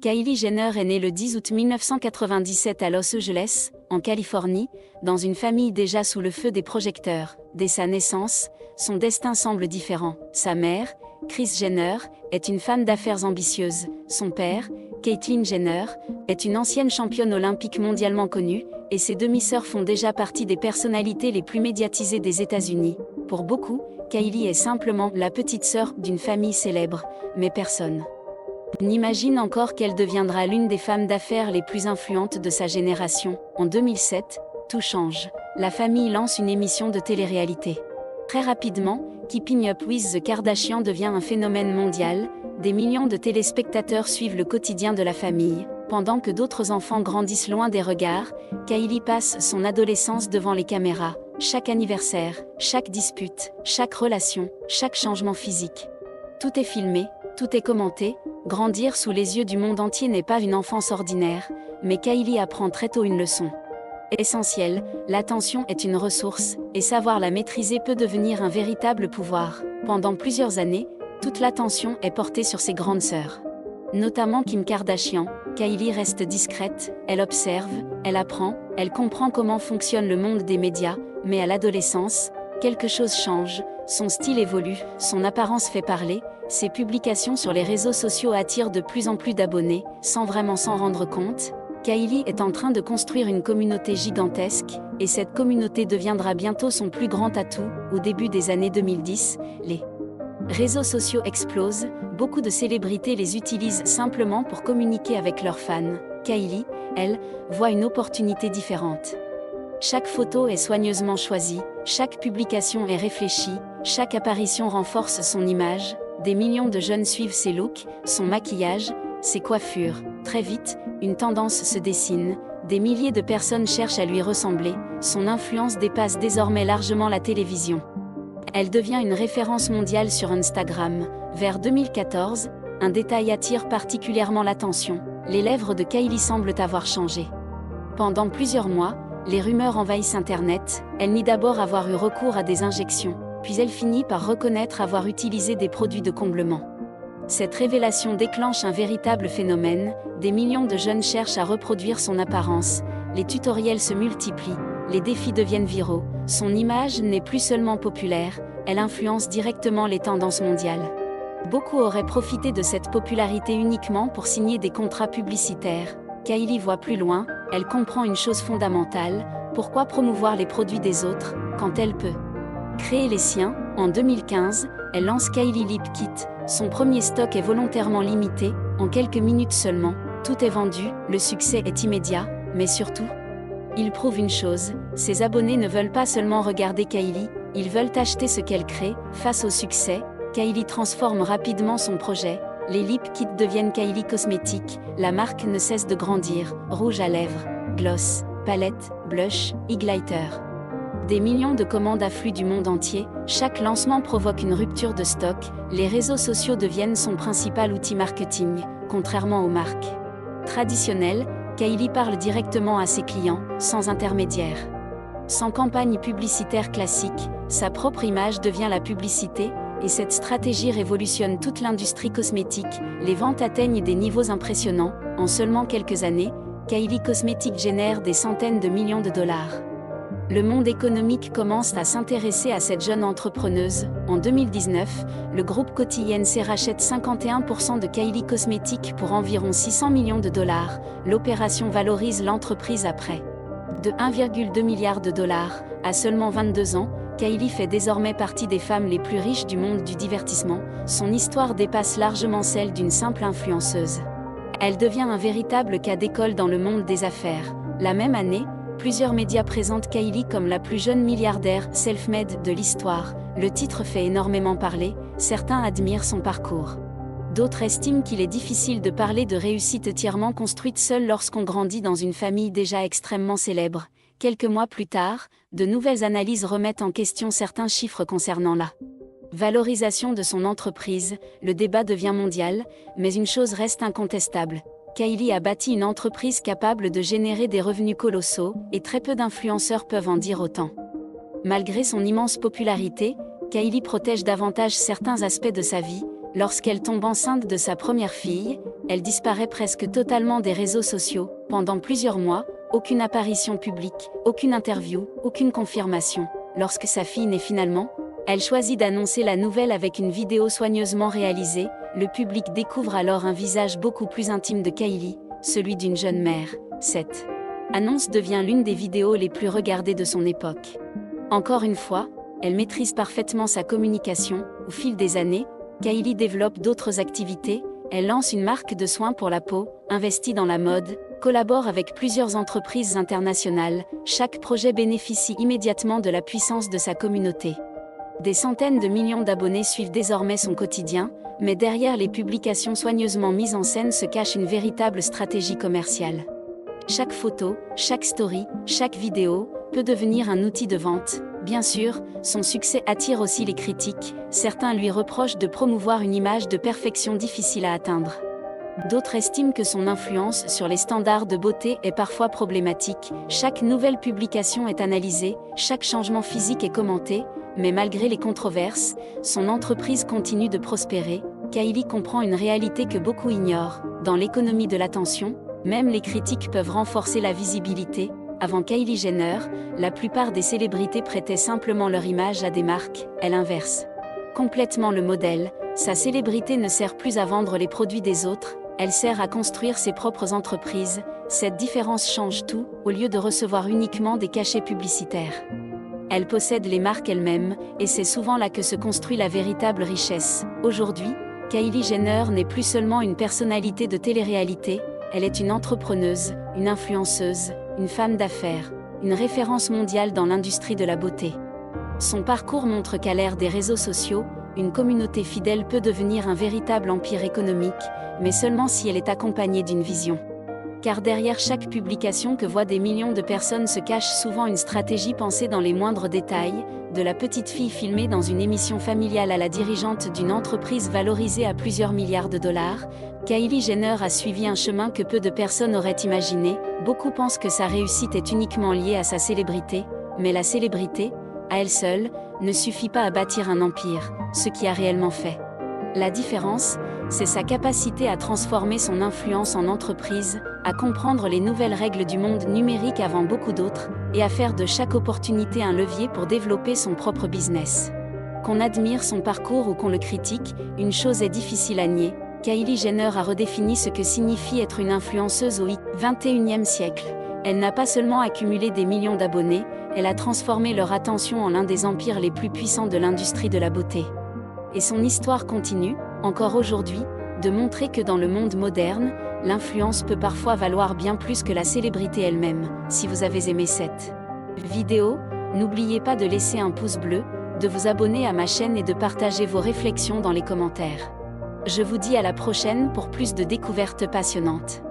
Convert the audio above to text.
Kylie Jenner est née le 10 août 1997 à Los Angeles, en Californie, dans une famille déjà sous le feu des projecteurs. Dès sa naissance, son destin semble différent. Sa mère, Kris Jenner, est une femme d'affaires ambitieuse. Son père, Caitlyn Jenner, est une ancienne championne olympique mondialement connue, et ses demi-sœurs font déjà partie des personnalités les plus médiatisées des États-Unis. Pour beaucoup, Kylie est simplement la petite sœur d'une famille célèbre, mais personne n'imagine encore qu'elle deviendra l'une des femmes d'affaires les plus influentes de sa génération. En 2007, tout change. La famille lance une émission de télé-réalité. Très rapidement, Keeping Up with the Kardashians devient un phénomène mondial. Des millions de téléspectateurs suivent le quotidien de la famille. Pendant que d'autres enfants grandissent loin des regards, Kylie passe son adolescence devant les caméras. Chaque anniversaire, chaque dispute, chaque relation, chaque changement physique. Tout est filmé, tout est commenté. Grandir sous les yeux du monde entier n'est pas une enfance ordinaire, mais Kylie apprend très tôt une leçon essentielle: l'attention est une ressource, et savoir la maîtriser peut devenir un véritable pouvoir. Pendant plusieurs années, toute l'attention est portée sur ses grandes sœurs, notamment Kim Kardashian. Kylie reste discrète, elle observe, elle apprend, elle comprend comment fonctionne le monde des médias, mais à l'adolescence, quelque chose change, son style évolue, son apparence fait parler, ses publications sur les réseaux sociaux attirent de plus en plus d'abonnés, sans vraiment s'en rendre compte. Kylie est en train de construire une communauté gigantesque, et cette communauté deviendra bientôt son plus grand atout. Au début des années 2010, les réseaux sociaux explosent, beaucoup de célébrités les utilisent simplement pour communiquer avec leurs fans. Kylie, elle, voit une opportunité différente. Chaque photo est soigneusement choisie, chaque publication est réfléchie, chaque apparition renforce son image. Des millions de jeunes suivent ses looks, son maquillage, ses coiffures. Très vite, une tendance se dessine, des milliers de personnes cherchent à lui ressembler, son influence dépasse désormais largement la télévision. Elle devient une référence mondiale sur Instagram. Vers 2014, un détail attire particulièrement l'attention: les lèvres de Kylie semblent avoir changé. Pendant plusieurs mois, les rumeurs envahissent Internet. Elle nie d'abord avoir eu recours à des injections, puis elle finit par reconnaître avoir utilisé des produits de comblement. Cette révélation déclenche un véritable phénomène, des millions de jeunes cherchent à reproduire son apparence, les tutoriels se multiplient, les défis deviennent viraux, son image n'est plus seulement populaire, elle influence directement les tendances mondiales. Beaucoup auraient profité de cette popularité uniquement pour signer des contrats publicitaires. Kylie voit plus loin, elle comprend une chose fondamentale: pourquoi promouvoir les produits des autres, quand elle peut créer les siens? En 2015, elle lance Kylie Lip Kit. Son premier stock est volontairement limité, en quelques minutes seulement, tout est vendu, le succès est immédiat, mais surtout, il prouve une chose: ses abonnés ne veulent pas seulement regarder Kylie, ils veulent acheter ce qu'elle crée. Face au succès, Kylie transforme rapidement son projet. Les Lip Kits deviennent Kylie Cosmetics, la marque ne cesse de grandir: rouge à lèvres, gloss, palette, blush, highlighter. Des millions de commandes affluent du monde entier, chaque lancement provoque une rupture de stock, les réseaux sociaux deviennent son principal outil marketing. Contrairement aux marques traditionnelles, Kylie parle directement à ses clients, sans intermédiaire. Sans campagne publicitaire classique, sa propre image devient la publicité, et cette stratégie révolutionne toute l'industrie cosmétique. Les ventes atteignent des niveaux impressionnants. En seulement quelques années, Kylie Cosmetics génère des centaines de millions de dollars. Le monde économique commence à s'intéresser à cette jeune entrepreneuse. En 2019, le groupe Coty Inc. rachète 51% de Kylie Cosmetics pour environ 600 millions de dollars. L'opération valorise l'entreprise à près de 1,2 milliard de dollars. À seulement 22 ans, Kylie fait désormais partie des femmes les plus riches du monde du divertissement. Son histoire dépasse largement celle d'une simple influenceuse. Elle devient un véritable cas d'école dans le monde des affaires. La même année, plusieurs médias présentent Kylie comme la plus jeune milliardaire self-made de l'histoire. Le titre fait énormément parler, certains admirent son parcours. D'autres estiment qu'il est difficile de parler de réussite entièrement construite seule lorsqu'on grandit dans une famille déjà extrêmement célèbre. Quelques mois plus tard, de nouvelles analyses remettent en question certains chiffres concernant la valorisation de son entreprise. Le débat devient mondial, mais une chose reste incontestable: Kylie a bâti une entreprise capable de générer des revenus colossaux, et très peu d'influenceurs peuvent en dire autant. Malgré son immense popularité, Kylie protège davantage certains aspects de sa vie, Lorsqu'elle tombe enceinte de sa première fille, elle disparaît presque totalement des réseaux sociaux. Pendant plusieurs mois, aucune apparition publique, aucune interview, aucune confirmation. Lorsque sa fille naît finalement, elle choisit d'annoncer la nouvelle avec une vidéo soigneusement réalisée. Le public découvre alors un visage beaucoup plus intime de Kylie, celui d'une jeune mère. Cette annonce devient l'une des vidéos les plus regardées de son époque. Encore une fois, elle maîtrise parfaitement sa communication. Au fil des années, Kylie développe d'autres activités. Elle lance une marque de soins pour la peau, investit dans la mode, collabore avec plusieurs entreprises internationales. Chaque projet bénéficie immédiatement de la puissance de sa communauté. Des centaines de millions d'abonnés suivent désormais son quotidien, mais derrière les publications soigneusement mises en scène se cache une véritable stratégie commerciale. Chaque photo, chaque story, chaque vidéo peut devenir un outil de vente. Bien sûr, son succès attire aussi les critiques. Certains lui reprochent de promouvoir une image de perfection difficile à atteindre. D'autres estiment que son influence sur les standards de beauté est parfois problématique. Chaque nouvelle publication est analysée, chaque changement physique est commenté, mais malgré les controverses, son entreprise continue de prospérer. Kylie comprend une réalité que beaucoup ignorent. Dans l'économie de l'attention, même les critiques peuvent renforcer la visibilité. Avant Kylie Jenner, la plupart des célébrités prêtaient simplement leur image à des marques. Elle inverse complètement le modèle. Sa célébrité ne sert plus à vendre les produits des autres, elle sert à construire ses propres entreprises. Cette différence change tout. Au lieu de recevoir uniquement des cachets publicitaires, elle possède les marques elle-même, et c'est souvent là que se construit la véritable richesse. Aujourd'hui, Kylie Jenner n'est plus seulement une personnalité de télé-réalité, elle est une entrepreneuse, une influenceuse, une femme d'affaires, une référence mondiale dans l'industrie de la beauté. Son parcours montre qu'à l'ère des réseaux sociaux, une communauté fidèle peut devenir un véritable empire économique, mais seulement si elle est accompagnée d'une vision. Car derrière chaque publication que voient des millions de personnes se cache souvent une stratégie pensée dans les moindres détails, de la petite fille filmée dans une émission familiale à la dirigeante d'une entreprise valorisée à plusieurs milliards de dollars. Kylie Jenner a suivi un chemin que peu de personnes auraient imaginé. Beaucoup pensent que sa réussite est uniquement liée à sa célébrité, mais la célébrité, à elle seule, ne suffit pas à bâtir un empire, ce qui a réellement fait la différence, c'est sa capacité à transformer son influence en entreprise, à comprendre les nouvelles règles du monde numérique avant beaucoup d'autres, et à faire de chaque opportunité un levier pour développer son propre business. Qu'on admire son parcours ou qu'on le critique, une chose est difficile à nier, Kylie Jenner a redéfini ce que signifie être une influenceuse au XXIe siècle. Elle n'a pas seulement accumulé des millions d'abonnés, elle a transformé leur attention en l'un des empires les plus puissants de l'industrie de la beauté. Et son histoire continue, encore aujourd'hui, de montrer que dans le monde moderne, l'influence peut parfois valoir bien plus que la célébrité elle-même. Si vous avez aimé cette vidéo, n'oubliez pas de laisser un pouce bleu, de vous abonner à ma chaîne et de partager vos réflexions dans les commentaires. Je vous dis à la prochaine pour plus de découvertes passionnantes.